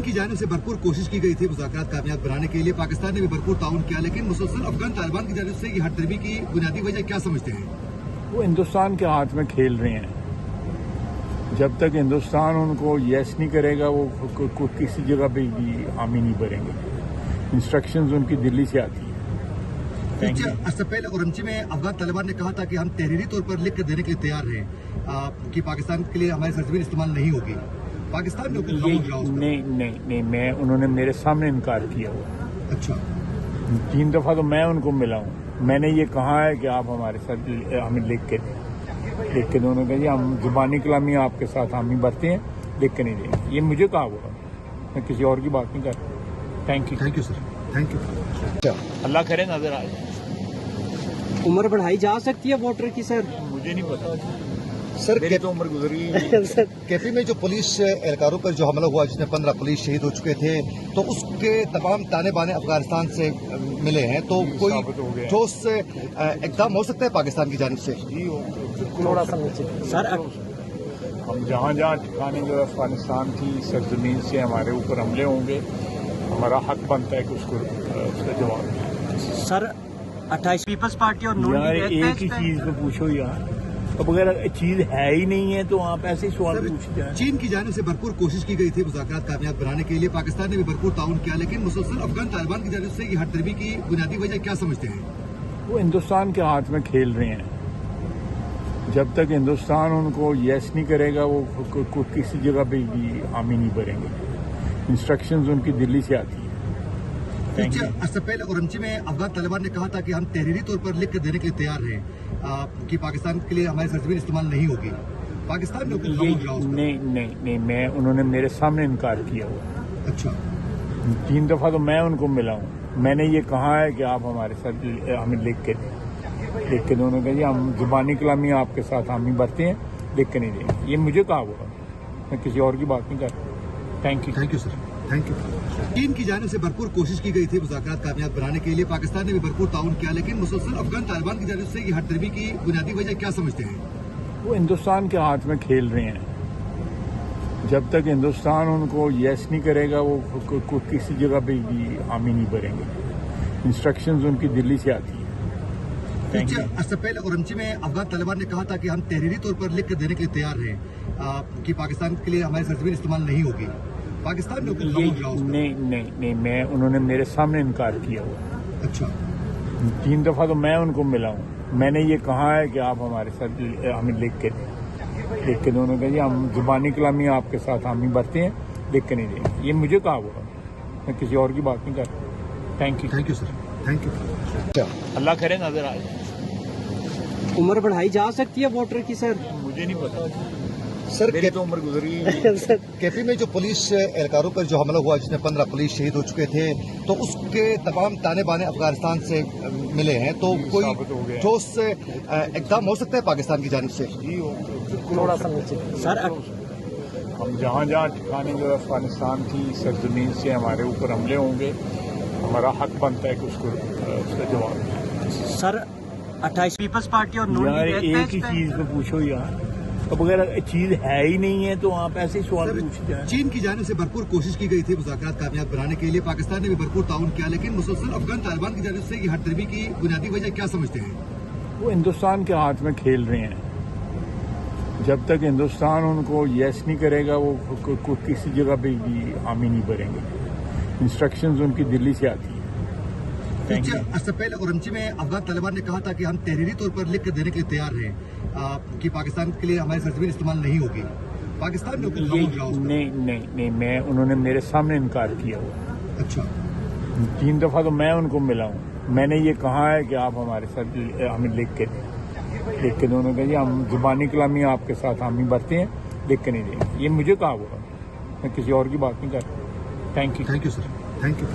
की जानिब से भरपूर कोशिश की गई थी मुज़ाकरात कामयाब बनाने के लिए। पाकिस्तान ने भी भरपूर ताउन किया, लेकिन मुसलसल अफगान तालिबान की जानिब से ये हटदर्मी की बुनियादी वजह क्या समझते हैं? वो हिंदुस्तान के हाथ में खेल रहे हैं। जब तक हिंदुस्तान उनको यस नहीं करेगा वो किसी जगह पे भी हामी नहीं भरेंगे। इंस्ट्रक्शंस उनकी दिल्ली से आती है। इससे पहले औरंगची में अफगान तालिबान ने कहा था कि हम तहरीरी तौर पर लिख कर देने के लिए तैयार हैं कि पाकिस्तान के लिए हमारी सरजमीन इस्तेमाल नहीं होगी। पाकिस्तान ने नहीं, मैं उन्होंने मेरे सामने इनकार किया हुआ। अच्छा, 3 दफा तो मैं उनको मिला हूँ। मैंने ये कहा है कि आप हमारे साथ हमें लिख के दें। उन्होंने कहा जी हम जुबानी कलामी आपके साथ हामी भरते हैं, लिख के नहीं देंगे। ये मुझे कहा हुआ, मैं किसी और की बात नहीं कर रहा। Thank you sir, thank you. अल्लाह करे नजर आ जाए। उम्र बढ़ाई जा सकती है वोटर की सर? मुझे नहीं पता सर, मेरी तो उम्र गुजरी। केपी में जो पुलिस एहलकारों पर जो हमला हुआ जिसमें 15 पुलिस शहीद हो चुके थे, तो उसके तमाम ताने बाने अफगानिस्तान से मिले हैं, तो कोई ठोस इक़दाम हो सकता है पाकिस्तान की जानिब से? थोड़ा सा सर, हम जहाँ जहाँ ठिकाने जो अफगानिस्तान की सरजमीन से हमारे ऊपर हमले होंगे, हमारा हक बनता है कि उसका जवाब दें। सर 28 पीपल्स पार्टी और नून यार लीग एक ही चीज पे पूछो यार, अब अगर चीज है ही नहीं है तो आप ऐसे ही सवाल पूछते हैं। चीन की जानिब से भरपूर कोशिश की गई थी मुज़ाकरात कामयाब बनाने के लिए। पाकिस्तान ने भी भरपूर ताउन किया, लेकिन मुसलसल अफगान तालिबान की जानिब से ये हटदर्मी की बुनियादी वजह क्या समझते हैं? वो हिंदुस्तान के हाथ में खेल रहे हैं। जब तक हिंदुस्तान उनको यस नहीं करेगा वो किसी जगह पे भी हामी नहीं भरेंगे। इंस्ट्रक्शंस उनकी दिल्ली से आती है। इससे पहले औरंगची में अफगान तालिबान ने कहा था कि हम तहरीरी तौर पर लिख कर देने के लिए तैयार हैं कि पाकिस्तान के लिए हमारी सरजमीन इस्तेमाल नहीं होगी। पाकिस्तान ने नहीं, मैं उन्होंने मेरे सामने इनकार किया हुआ। अच्छा, 3 दफा तो मैं उनको मिला हूँ। मैंने ये कहा है कि आप हमारे साथ हमें लिख के दें। उन्होंने कहा जी हम जुबानी कलामी आपके साथ हामी भरते हैं, लिख के नहीं देंगे। ये मुझे कहा हुआ, मैं किसी और की बात नहीं कर रहा। Thank you sir, thank you. चीन की जानिब से भरपूर कोशिश की गई थी मुज़ाकरात कामयाब बनाने के लिए। पाकिस्तान ने भी भरपूर ताउन किया, लेकिन मुसलसल अफगान तालिबान की जानिब से ये हटदर्मी की बुनियादी वजह क्या समझते हैं? वो हिंदुस्तान के हाथ में खेल रहे हैं। जब तक हिंदुस्तान उनको यस नहीं करेगा वो किसी जगह पे भी हामी नहीं भरेंगे। इंस्ट्रक्शंस उनकी दिल्ली से आती है। इससे पहले औरंगची में अफगान तालिबान ने कहा था कि हम तहरीरी तौर पर लिख कर देने के लिए तैयार हैं कि पाकिस्तान के लिए हमारी सरजमीन इस्तेमाल नहीं होगी। पाकिस्तान नहीं, मैं उन्होंने मेरे सामने इनकार किया हुआ। अच्छा, 3 दफा तो मैं उनको मिला हूँ। मैंने ये कहा है कि आप हमारे साथ हमें लिख के दें। उन्होंने कहा जी हम जुबानी कलामी आपके साथ हामी भरते हैं, लिख के नहीं देंगे। ये मुझे कहा हुआ, मैं किसी और की बात नहीं कर रहा। Thank you sir, thank you. अल्लाह करे नजर आ जाए। उम्र बढ़ाई जा सकती है वोटर की सर? मुझे नहीं पता सर, मेरी तो उम्र गुजरी। केपी में जो पुलिस एहलकारों पर जो हमला हुआ जिसमें 15 पुलिस शहीद हो चुके थे, तो उसके तमाम ताने बाने अफगानिस्तान से मिले हैं, तो कोई ठोस इक़दाम हो सकता है पाकिस्तान की जानिब से? थोड़ा सा सर, हम जहाँ जहाँ ठिकाने जो अफगानिस्तान की सरजमीन से हमारे ऊपर हमले होंगे, हमारा हक बनता है कि उसका जवाब दें। सर 28 पीपल्स पार्टी और नून यार लीग एक ही चीज पे पूछो यार, अब अगर चीज है ही नहीं है तो आप ऐसे ही सवाल पूछते हैं। चीन की जानिब से भरपूर कोशिश की गई थी मुज़ाकरात कामयाब बनाने के लिए। पाकिस्तान ने भी भरपूर ताउन किया, लेकिन मुसलसल अफगान तालिबान की जानिब से ये हटदर्मी की बुनियादी वजह क्या समझते हैं? वो हिंदुस्तान के हाथ में खेल रहे हैं। जब तक हिंदुस्तान उनको यस नहीं करेगा वो किसी जगह पे भी हामी नहीं भरेंगे। इंस्ट्रक्शंस उनकी दिल्ली से आती है। इससे पहले औरंगची में अफगान तालिबान ने कहा था कि हम तहरीरी तौर पर लिख कर देने के लिए तैयार हैं कि पाकिस्तान के लिए हमारी सरजमीन इस्तेमाल नहीं होगी। पाकिस्तान नहीं, मैं उन्होंने मेरे सामने इनकार किया हुआ। अच्छा, 3 दफा तो मैं उनको मिला हूँ। मैंने ये कहा है कि आप हमारे साथ हमें लिख के दें। उन्होंने कहा जी हम जुबानी कलामी आपके साथ हामी भरते हैं, लिख के नहीं देंगे। ये मुझे कहा हुआ, मैं किसी और की बात नहीं कर रहा। Thank you sir, thank you.